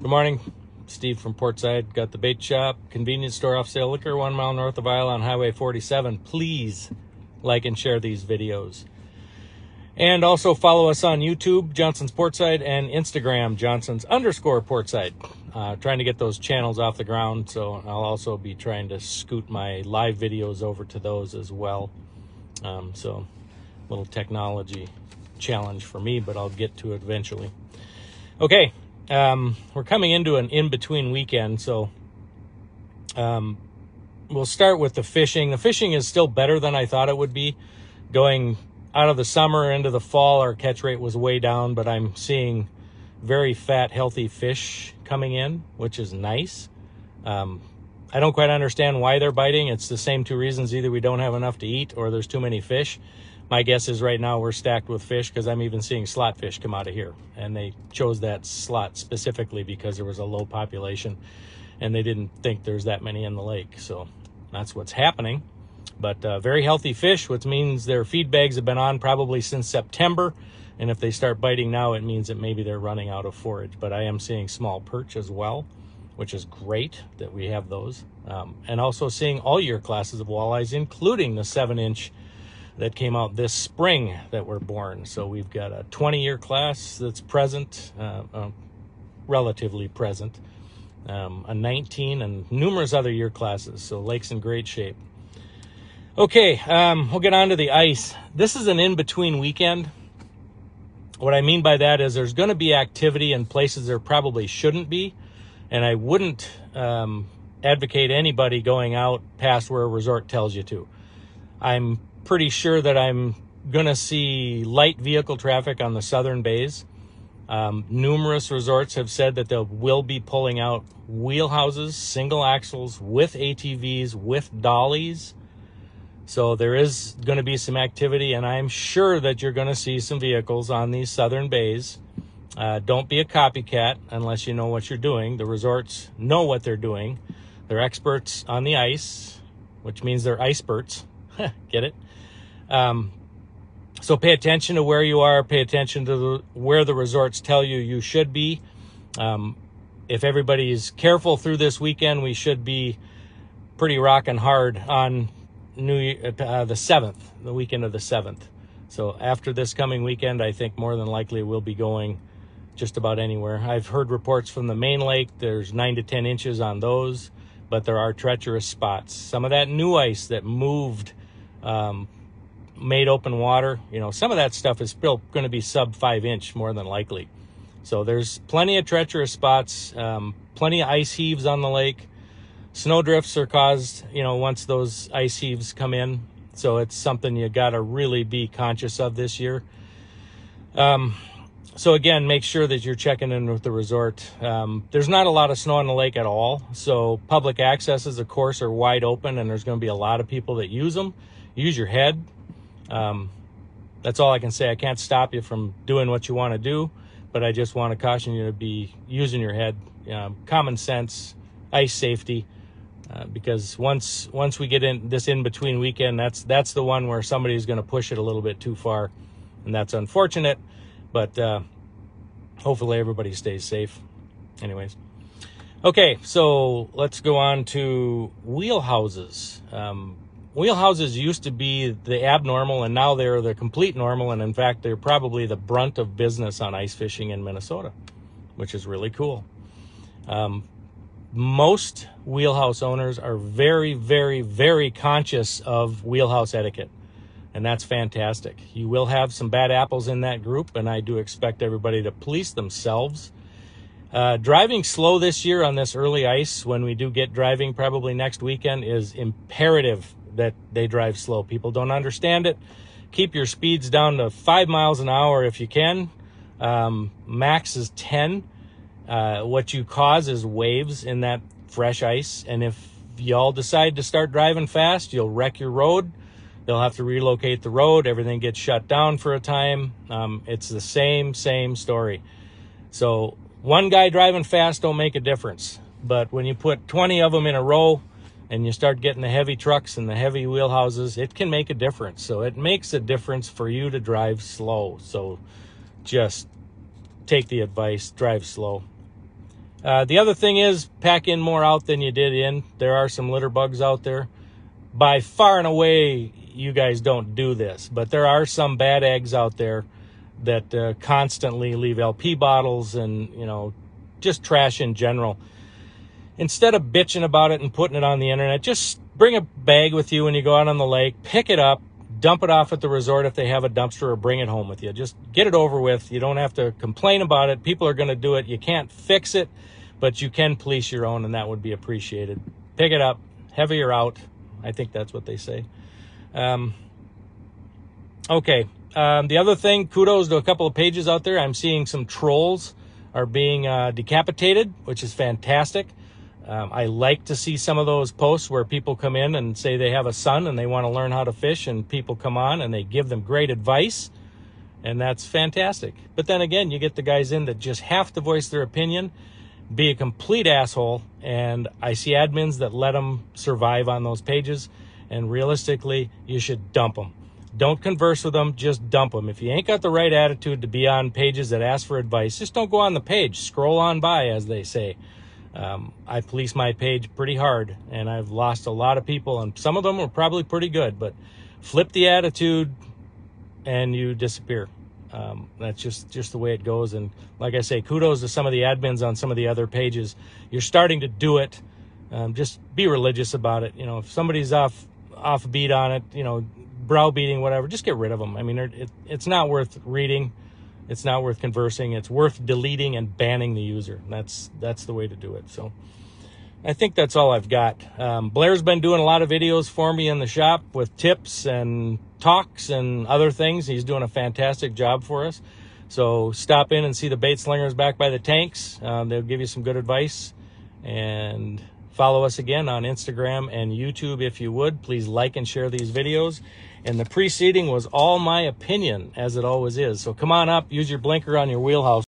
Good morning. Steve from Portside. Got the bait shop, convenience store, off sale liquor, 1 mile north of Isle on Highway 47. Please like and share these videos. And also follow us on YouTube, Johnson's Portside, and Instagram, Johnson's_Portside. Trying to get those channels off the ground, so I'll also be trying to scoot my live videos over to those as well. So a little technology challenge for me, but I'll get to it eventually. Okay. We're coming into an in-between weekend, so we'll start with the fishing. The fishing is still better than I thought it would be. Going out of the summer into the fall, our catch rate was way down, but I'm seeing very fat, healthy fish coming in, which is nice. I don't quite understand why they're biting. It's the same two reasons. Either we don't have enough to eat or there's too many fish. My guess is right now we're stacked with fish, because I'm even seeing slot fish come out of here. And they chose that slot specifically because there was a low population and they didn't think there's that many in the lake. So that's what's happening. But very healthy fish, which means their feed bags have been on probably since September. And if they start biting now, it means that maybe they're running out of forage. But I am seeing small perch as well, which is great that we have those. And also seeing all year classes of walleyes, including the 7-inch that came out this spring that were born. So we've got a 20-year class that's present, relatively present, a 19, and numerous other year classes. So lake's in great shape. Okay, we'll get on to the ice. This is an in-between weekend. What I mean by that is there's going to be activity in places there probably shouldn't be, and I wouldn't advocate anybody going out past where a resort tells you to. I'm pretty sure that I'm going to see light vehicle traffic on the southern bays. Numerous resorts have said that they will be pulling out wheelhouses, single axles, with ATVs, with dollies. So there is going to be some activity, and I'm sure that you're going to see some vehicles on these southern bays. Don't be a copycat unless you know what you're doing. The resorts know what they're doing. They're experts on the ice, which means they're iceberts. Get it? So pay attention to where you are. Pay attention to where the resorts tell you you should be. If everybody's careful through this weekend, we should be pretty rocking hard on the 7th, the weekend of the 7th. So after this coming weekend, I think more than likely we'll be going just about anywhere. I've heard reports from the main lake. There's 9 to 10 inches on those, but there are treacherous spots. Some of that new ice that moved, made open water, some of that stuff is still going to be sub 5-inch more than likely. So there's plenty of treacherous spots, plenty of ice heaves on the lake. Snow drifts are caused, once those ice heaves come in. So it's something you got to really be conscious of this year. So again, make sure that you're checking in with the resort. There's not a lot of snow on the lake at all. So public accesses, of course, are wide open, and there's going to be a lot of people that use them. Use your head. That's all I can say. I can't stop you from doing what you want to do, but I just want to caution you to be using your head, common sense, ice safety, because once we get in this in-between weekend, that's the one where somebody's going to push it a little bit too far, and that's unfortunate, but hopefully everybody stays safe. Anyways. Okay, so let's go on to wheelhouses. Wheelhouses used to be the abnormal, and now they're the complete normal, and in fact, they're probably the brunt of business on ice fishing in Minnesota, which is really cool. Most wheelhouse owners are very, very, very conscious of wheelhouse etiquette, and that's fantastic. You will have some bad apples in that group, and I do expect everybody to police themselves. Driving slow this year on this early ice, when we do get driving probably next weekend, is imperative that they drive slow. People don't understand it. Keep your speeds down to 5 miles an hour if you can. Max is 10. What you cause is waves in that fresh ice, and if y'all decide to start driving fast, you'll wreck your road. They'll have to relocate the road. Everything gets shut down for a time. It's the same story. So one guy driving fast don't make a difference, but when you put 20 of them in a row and you start getting the heavy trucks and the heavy wheelhouses, it can make a difference. So it makes a difference for you to drive slow. So just take the advice, drive slow. The other thing is pack in more out than you did in. There are some litter bugs out there. By far and away, you guys don't do this, but there are some bad eggs out there that constantly leave LP bottles and, you know, just trash in general. Instead of bitching about it and putting it on the internet, just bring a bag with you when you go out on the lake, pick it up, dump it off at the resort if they have a dumpster, or bring it home with you. Just get it over with. You don't have to complain about it. People are going to do it. You can't fix it, but you can police your own, and that would be appreciated. Pick it up, heavier out. I think that's what they say. Okay. The other thing, kudos to a couple of pages out there. I'm seeing some trolls are being decapitated, which is fantastic. I like to see some of those posts where people come in and say they have a son and they want to learn how to fish, and people come on and they give them great advice, and that's fantastic. But then again, you get the guys in that just have to voice their opinion, be a complete asshole, and I see admins that let them survive on those pages, and realistically, you should dump them. Don't converse with them, just dump them. If you ain't got the right attitude to be on pages that ask for advice, just don't go on the page. Scroll on by, as they say. I police my page pretty hard, and I've lost a lot of people, and some of them are probably pretty good, but flip the attitude and you disappear. That's just the way it goes. And like I say, kudos to some of the admins on some of the other pages. You're starting to do it. Just be religious about it. You know, if somebody's off beat on it, you know, browbeating, whatever, just get rid of them. I mean, it's not worth reading. It's not worth conversing. It's worth deleting and banning the user. That's the way to do it. So I think that's all I've got. Blair's been doing a lot of videos for me in the shop with tips and talks and other things. He's doing a fantastic job for us. So stop in and see the bait slingers back by the tanks. They'll give you some good advice. And follow us again on Instagram and YouTube if you would. Please like and share these videos. And the preceding was all my opinion, as it always is. So come on up, use your blinker on your wheelhouse.